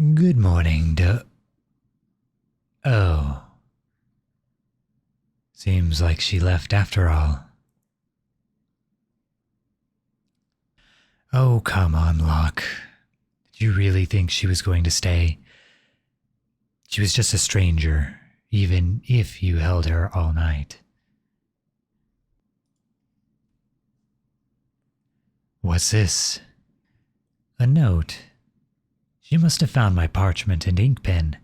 Good morning, Oh. Seems like she left after all. Oh, come on, Loch. Did you really think she was going to stay? She was just a stranger, even if you held her all night. What's this? A note. She must have found my parchment and ink pen.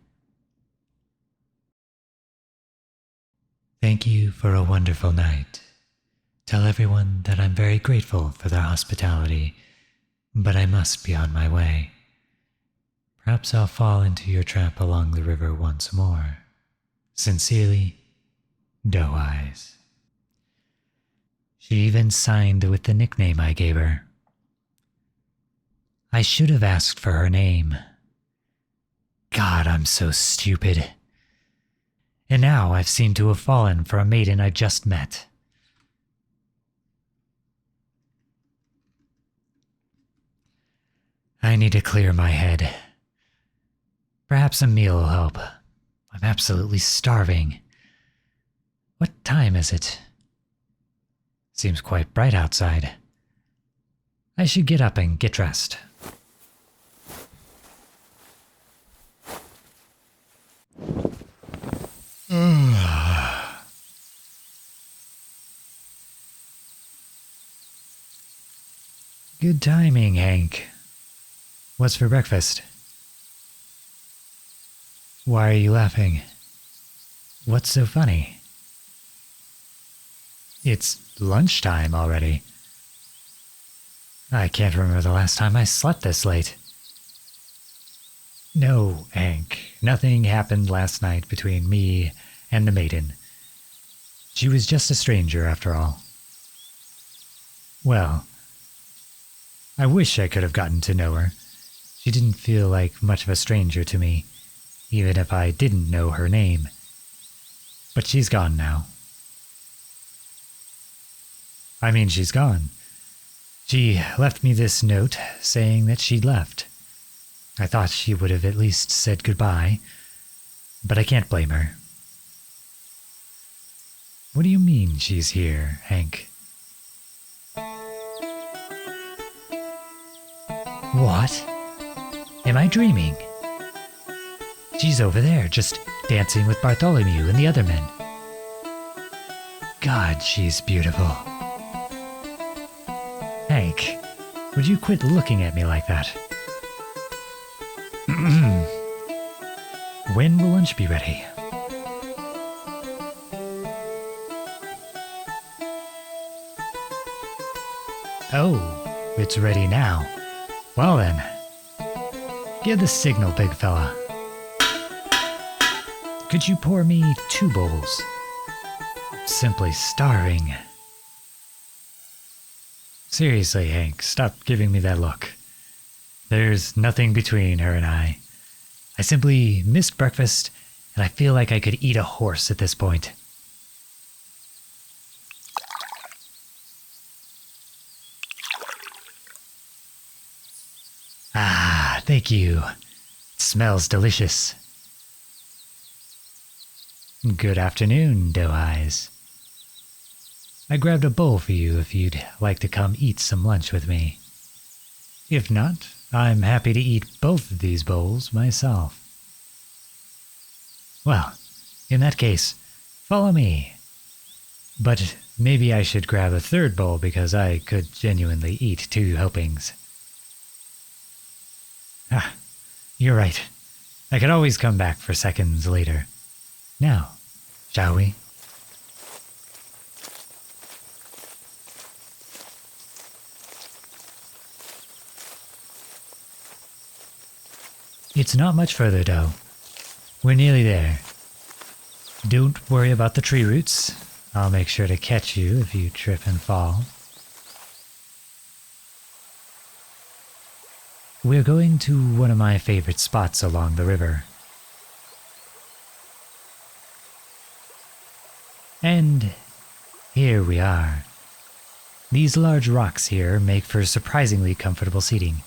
Thank you for a wonderful night. Tell everyone that I'm very grateful for their hospitality, but I must be on my way. Perhaps I'll fall into your trap along the river once more. Sincerely, Doe Eyes. She even signed with the nickname I gave her. I should have asked for her name. God, I'm so stupid. And now I've seemed to have fallen for a maiden I just met. I need to clear my head. Perhaps a meal will help. I'm absolutely starving. What time is it? Seems quite bright outside. I should get up and get dressed. Good timing, Hank. What's for breakfast? Why are you laughing? What's so funny? It's lunchtime already. I can't remember the last time I slept this late. No, Hank. Nothing happened last night between me and the maiden. She was just a stranger after all. Well, I wish I could have gotten to know her. She didn't feel like much of a stranger to me, even if I didn't know her name. But she's gone now. I mean, she's gone. She left me this note saying that she'd left. I thought she would have at least said goodbye, but I can't blame her. What do you mean she's here, Hank? What? Am I dreaming? She's over there, just dancing with Bartholomew and the other men. God, she's beautiful. Hank, would you quit looking at me like that? When will lunch be ready? Oh, it's ready now. Well then, give the signal, big fella. Could you pour me 2 bowls? I'm simply starving. Seriously, Hank, stop giving me that look. There's nothing between her and I. I simply missed breakfast, and I feel like I could eat a horse at this point. Ah, thank you. It smells delicious. Good afternoon, Doe Eyes. I grabbed a bowl for you if you'd like to come eat some lunch with me. If not, I'm happy to eat both of these bowls myself. Well, in that case, follow me. But maybe I should grab a 3rd bowl because I could genuinely eat 2 helpings. Ah, you're right. I could always come back for seconds later. Now, shall we? It's not much further, Doe. We're nearly there. Don't worry about the tree roots. I'll make sure to catch you if you trip and fall. We're going to one of my favorite spots along the river. And here we are. These large rocks here make for surprisingly comfortable seating.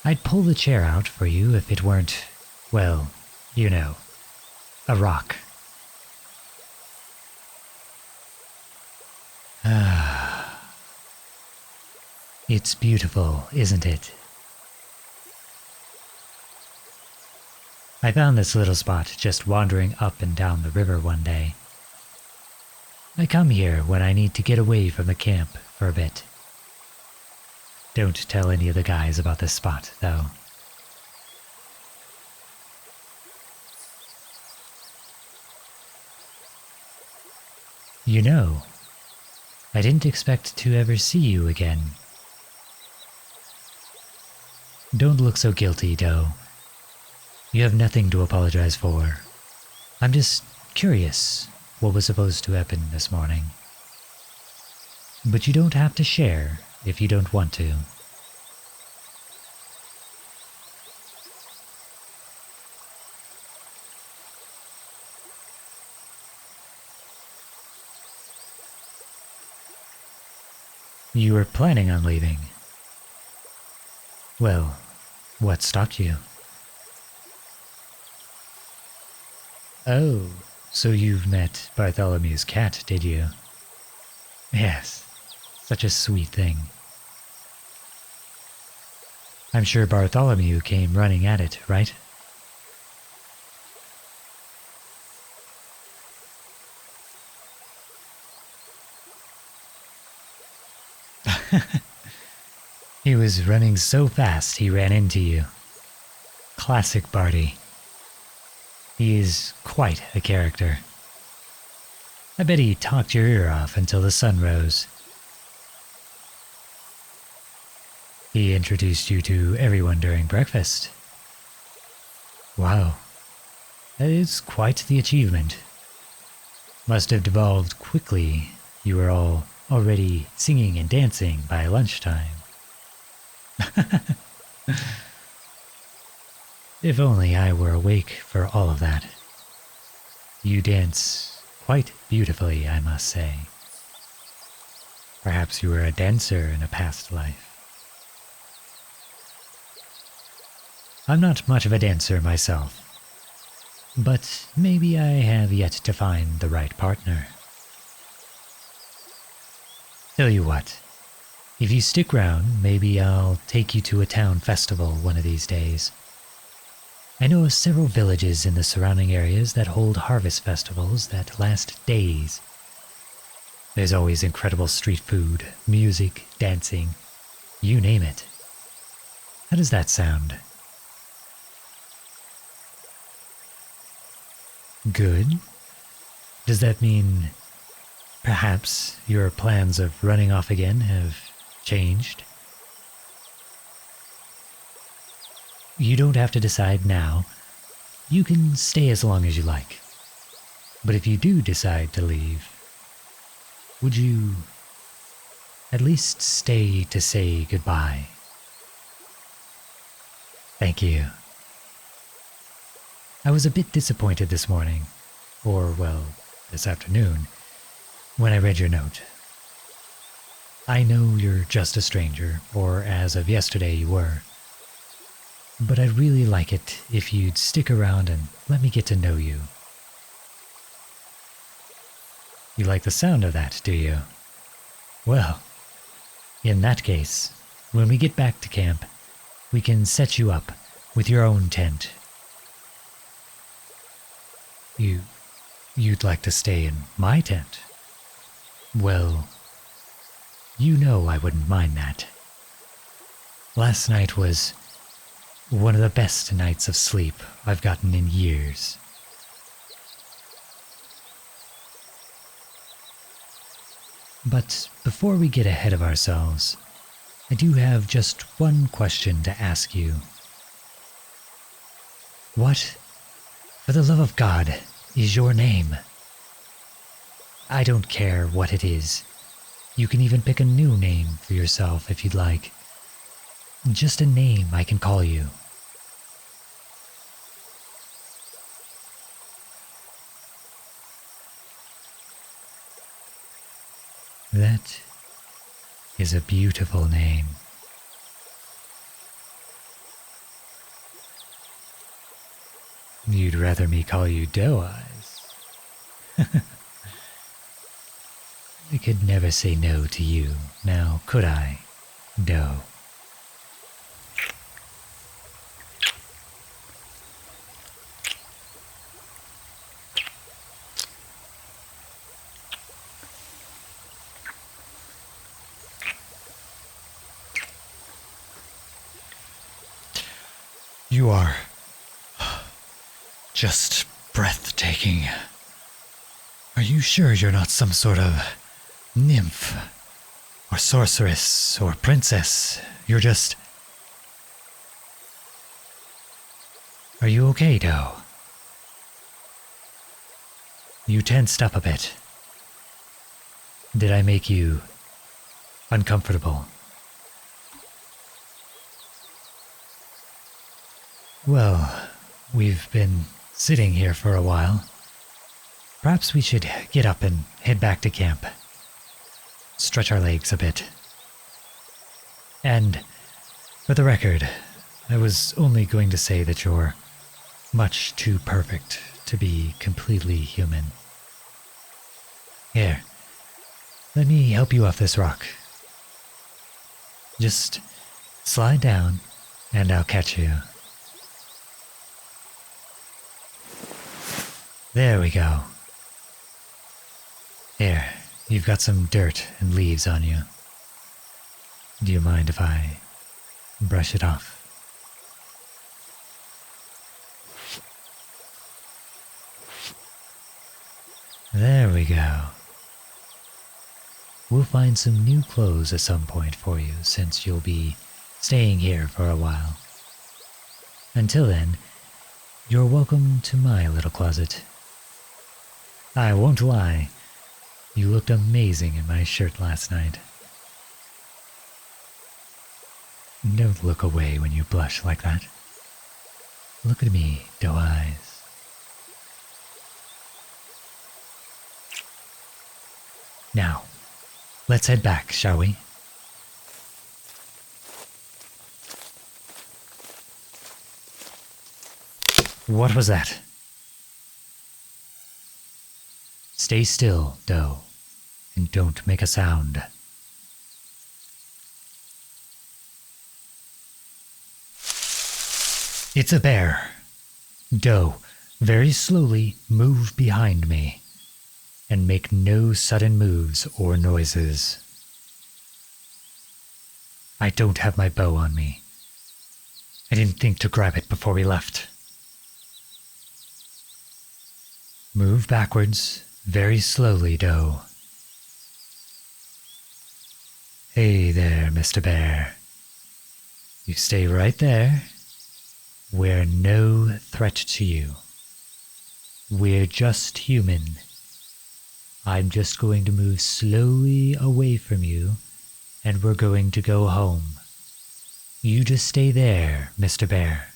I'd pull the chair out for you if it weren't, well, you know, a rock. Ah. It's beautiful, isn't it? I found this little spot just wandering up and down the river one day. I come here when I need to get away from the camp for a bit. Don't tell any of the guys about this spot, though. You know, I didn't expect to ever see you again. Don't look so guilty, Doe. You have nothing to apologize for. I'm just curious what was supposed to happen this morning. But you don't have to share if you don't want to. You were planning on leaving. Well, what stopped you? Oh, so you've met Bartholomew's cat, did you? Yes, such a sweet thing. I'm sure Bartholomew came running at it, right? He was running so fast he ran into you. Classic Barty. He is quite a character. I bet he talked your ear off until the sun rose. He introduced you to everyone during breakfast. Wow, that is quite the achievement. Must have devolved quickly. You were all already singing and dancing by lunchtime. If only I were awake for all of that. You dance quite beautifully, I must say. Perhaps you were a dancer in a past life. I'm not much of a dancer myself, but maybe I have yet to find the right partner. Tell you what, if you stick around, maybe I'll take you to a town festival one of these days. I know of several villages in the surrounding areas that hold harvest festivals that last days. There's always incredible street food, music, dancing, you name it. How does that sound? Good? Does that mean perhaps your plans of running off again have changed? You don't have to decide now. You can stay as long as you like. But if you do decide to leave, would you at least stay to say goodbye? Thank you. I was a bit disappointed this morning, or well, this afternoon, when I read your note. I know you're just a stranger, or as of yesterday you were. But I'd really like it if you'd stick around and let me get to know you. You like the sound of that, do you? Well, in that case, when we get back to camp, we can set you up with your own tent. You'd like to stay in my tent? Well, you know I wouldn't mind that. Last night was one of the best nights of sleep I've gotten in years. But before we get ahead of ourselves, I do have just one question to ask you. What, for the love of God, is your name? I don't care what it is. You can even pick a new name for yourself if you'd like. Just a name I can call you. That is a beautiful name. You'd rather me call you Doe Eyes. I could never say no to you, now could I, Doe? You are just breathtaking. Are you sure you're not some sort of nymph or sorceress or princess? You're just... Are you okay, Doe? You tensed up a bit. Did I make you uncomfortable? Well, we've been sitting here for a while. Perhaps we should get up and head back to camp. Stretch our legs a bit. And, for the record, I was only going to say that you're much too perfect to be completely human. Here, let me help you off this rock. Just slide down, and I'll catch you. There we go. Here, you've got some dirt and leaves on you. Do you mind if I brush it off? There we go. We'll find some new clothes at some point for you, since you'll be staying here for a while. Until then, you're welcome to my little closet. I won't lie, you looked amazing in my shirt last night. Don't look away when you blush like that. Look at me, Doe Eyes. Now, let's head back, shall we? What was that? Stay still, Doe, and don't make a sound. It's a bear. Doe, very slowly move behind me, and make no sudden moves or noises. I don't have my bow on me. I didn't think to grab it before we left. Move backwards, very slowly, Doe. Hey there, Mr. Bear. You stay right there. We're no threat to you. We're just human. I'm just going to move slowly away from you, and we're going to go home. You just stay there, Mr. Bear.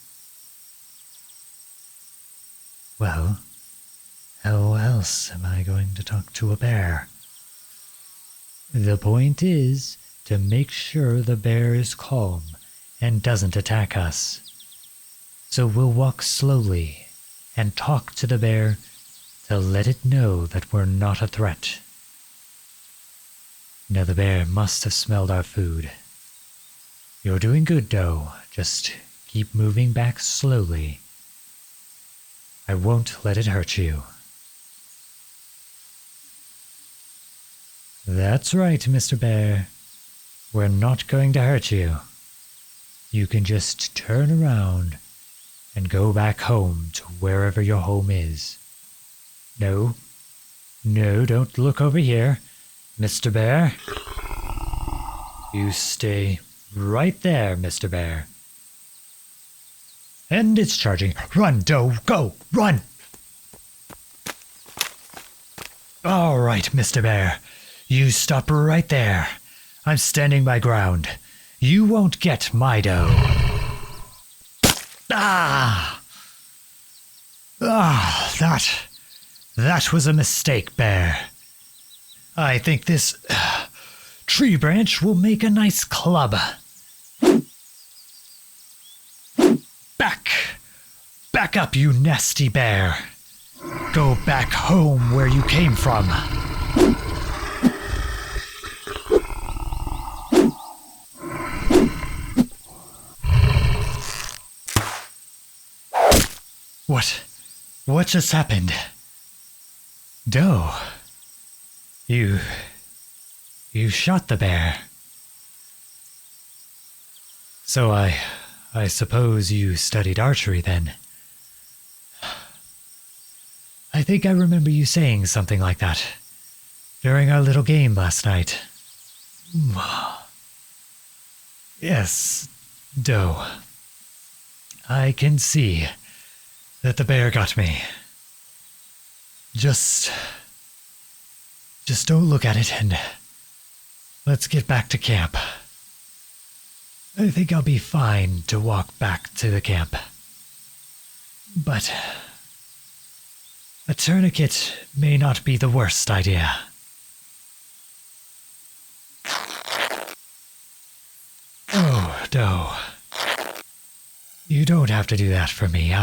Well, how else am I going to talk to a bear? The point is to make sure the bear is calm and doesn't attack us. So we'll walk slowly and talk to the bear to let it know that we're not a threat. Now the bear must have smelled our food. You're doing good, Doe. Just keep moving back slowly. I won't let it hurt you. That's right, Mr. Bear. We're not going to hurt you. You can just turn around and go back home to wherever your home is. No, don't look over here, Mr. Bear. You stay right there, Mr. Bear. And it's charging. Run, Doe, go, run! All right, Mr. Bear. You stop right there. I'm standing my ground. You won't get my Doe. That was a mistake, Bear. I think this tree branch will make a nice club. Back Back up, you nasty bear. Go back home where you came from. What just happened? Doe, you shot the bear. So I suppose you studied archery then. I think I remember you saying something like that during our little game last night. Yes, Doe. I can see that the bear got me. Just don't look at it and let's get back to camp. I think I'll be fine to walk back to the camp. But a tourniquet may not be the worst idea. Oh, Doe. You don't have to do that for me,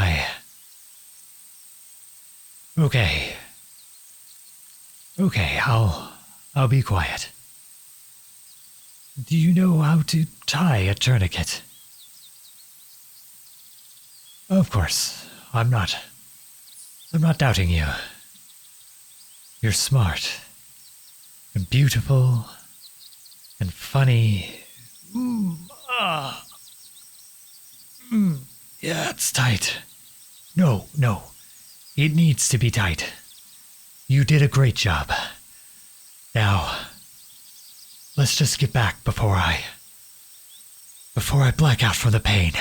Okay. Okay, I'll be quiet. Do you know how to tie a tourniquet? Of course, I'm not doubting you. You're smart, and beautiful, and funny. Yeah, it's tight. No. It needs to be tight. You did a great job. Now, let's just get back before I black out from the pain.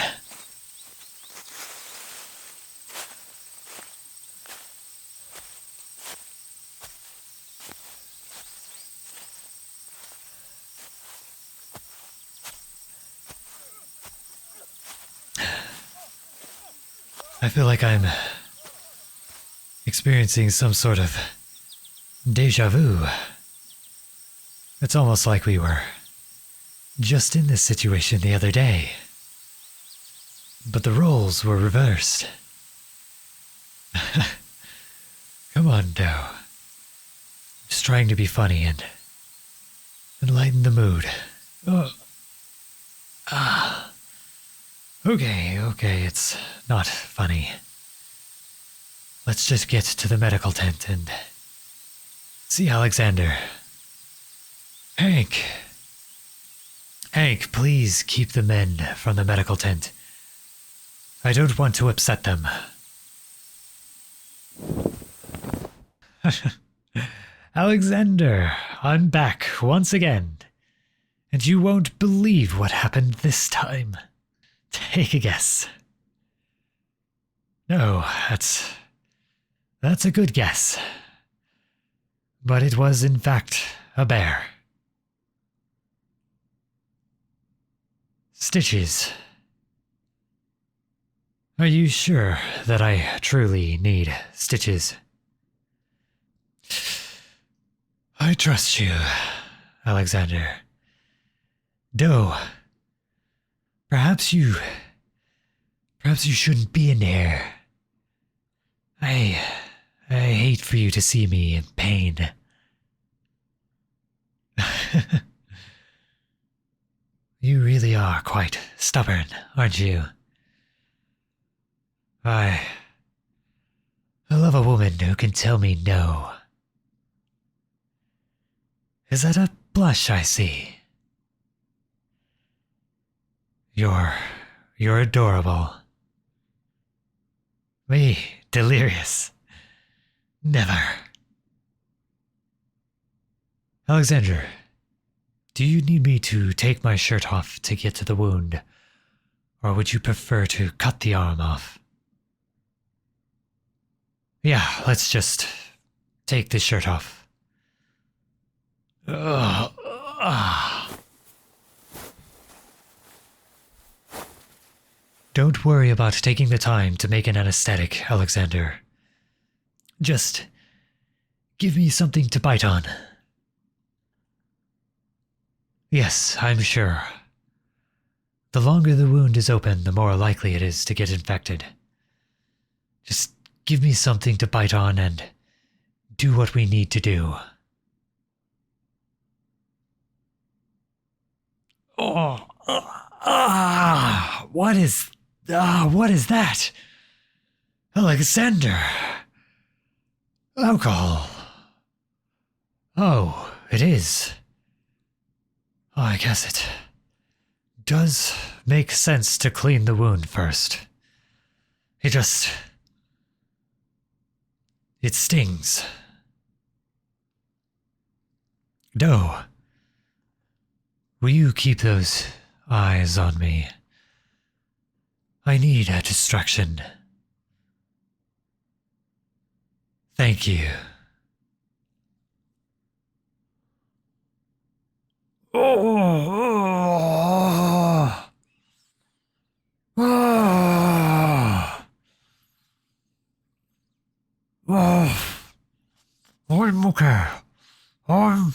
I feel like I'm experiencing some sort of déjà vu. It's almost like we were just in this situation the other day. But the roles were reversed. Come on, Doe. Just trying to be funny and lighten the mood. Okay, it's not funny. Let's just get to the medical tent and see Alexander. Hank, please keep the men from the medical tent. I don't want to upset them. Alexander, I'm back once again. And you won't believe what happened this time. Take a guess. No, that's a good guess. But it was in fact a bear. Stitches. Are you sure that I truly need stitches? I trust you, Alexander. Doe, perhaps you shouldn't be in here. I hate for you to see me in pain. You really are quite stubborn, aren't you? I love a woman who can tell me no. Is that a blush I see? You're adorable. Me, delirious. Never. Alexander, do you need me to take my shirt off to get to the wound, or would you prefer to cut the arm off? Yeah, let's just take the shirt off. Don't worry about taking the time to make an anesthetic, Alexander. Just give me something to bite on. Yes, I'm sure. The longer the wound is open, the more likely it is to get infected. Just give me something to bite on and do what we need to do. What is that? Alexander. Alcohol. Oh, it is. Oh, I guess it does make sense to clean the wound first. It stings. Doe, will you keep those eyes on me? I need a distraction. Thank you. I'm okay. I'm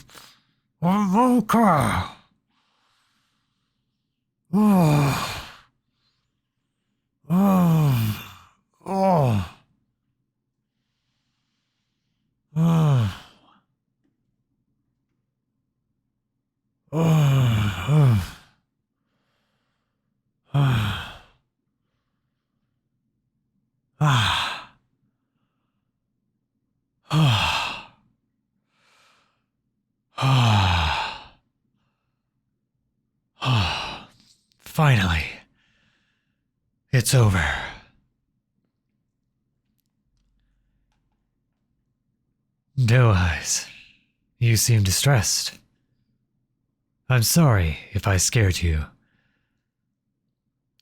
okay. Finally, it's over. Doe Eyes, you seem distressed. I'm sorry if I scared you.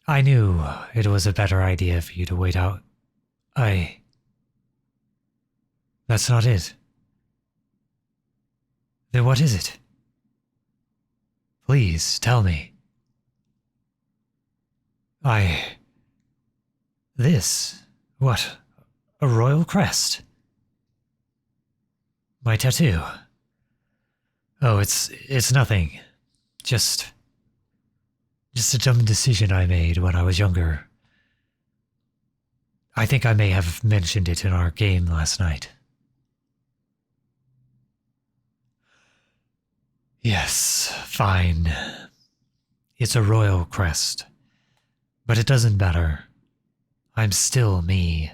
I knew it was a better idea for you to wait out. That's not it. Then what is it? Please tell me. This? What? A royal crest? My tattoo? Oh, it's nothing. Just a dumb decision I made when I was younger. I think I may have mentioned it in our game last night. Yes, fine. It's a royal crest. But it doesn't matter. I'm still me.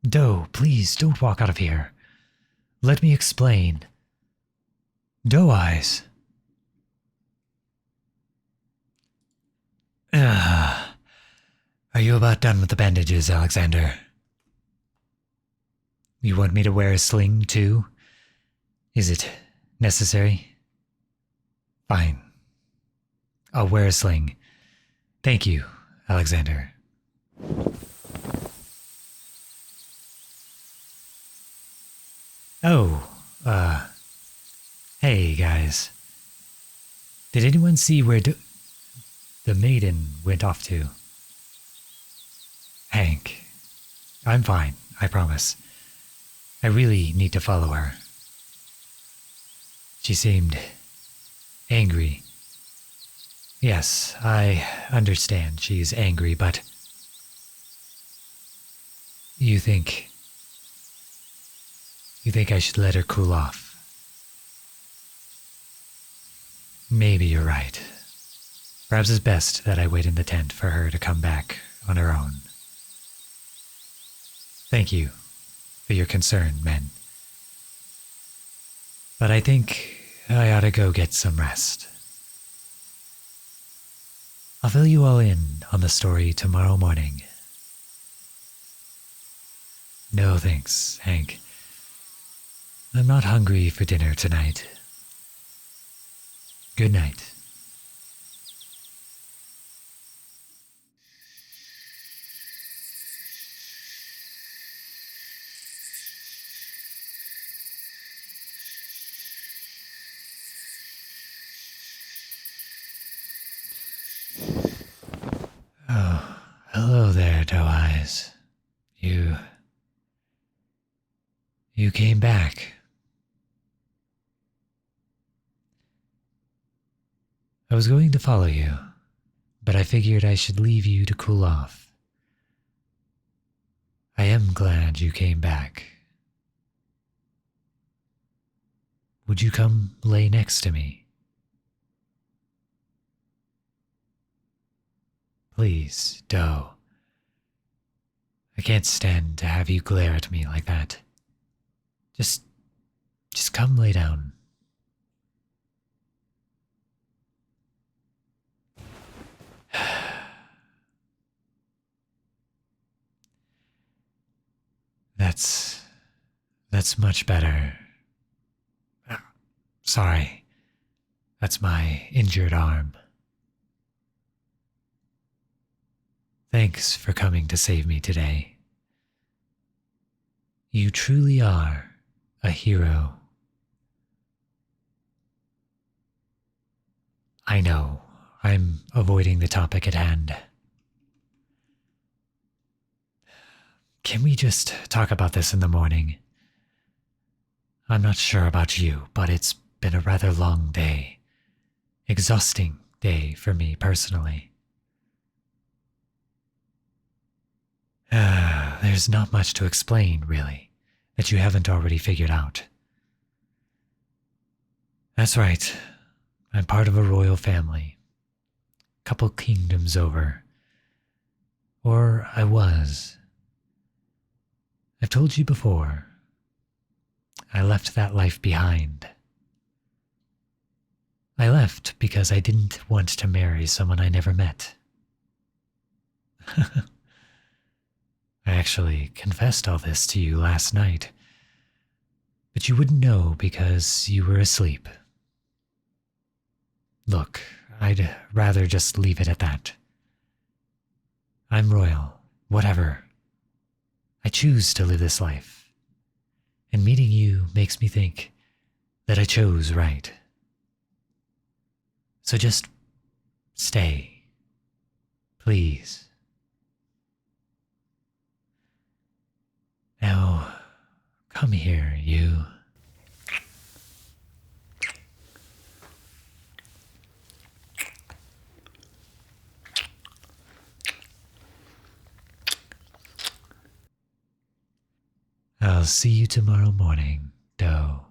Doe, please don't walk out of here. Let me explain. Doe Eyes. Are you about done with the bandages, Alexander? You want me to wear a sling, too? Is it necessary? Fine. I'll wear a sling. Thank you, Alexander. Oh, hey, guys. Did anyone see where the maiden went off to? Hank. I'm fine, I promise. I really need to follow her. She seemed angry. Yes, I understand she's angry, but you think I should let her cool off? Maybe you're right. Perhaps it's best that I wait in the tent for her to come back on her own. Thank you for your concern, men. But I think I ought to go get some rest. I'll fill you all in on the story tomorrow morning. No thanks, Hank. I'm not hungry for dinner tonight. Good night. Oh, hello there, Doe Eyes. You came back. I was going to follow you, but I figured I should leave you to cool off. I am glad you came back. Would you come lay next to me? Please, Doe. I can't stand to have you glare at me like that. Just come lay down. That's much better. Sorry. That's my injured arm. Thanks for coming to save me today. You truly are a hero. I know, I'm avoiding the topic at hand. Can we just talk about this in the morning? I'm not sure about you, but it's been a rather long day. Exhausting day for me personally. There's not much to explain, really, that you haven't already figured out. That's right. I'm part of a royal family. Couple kingdoms over. Or I was. I've told you before. I left that life behind. I left because I didn't want to marry someone I never met. I actually confessed all this to you last night, but you wouldn't know because you were asleep. Look, I'd rather just leave it at that. I'm royal, whatever. I choose to live this life, and meeting you makes me think that I chose right. So just stay, please. Now, come here, you. I'll see you tomorrow morning, Doe.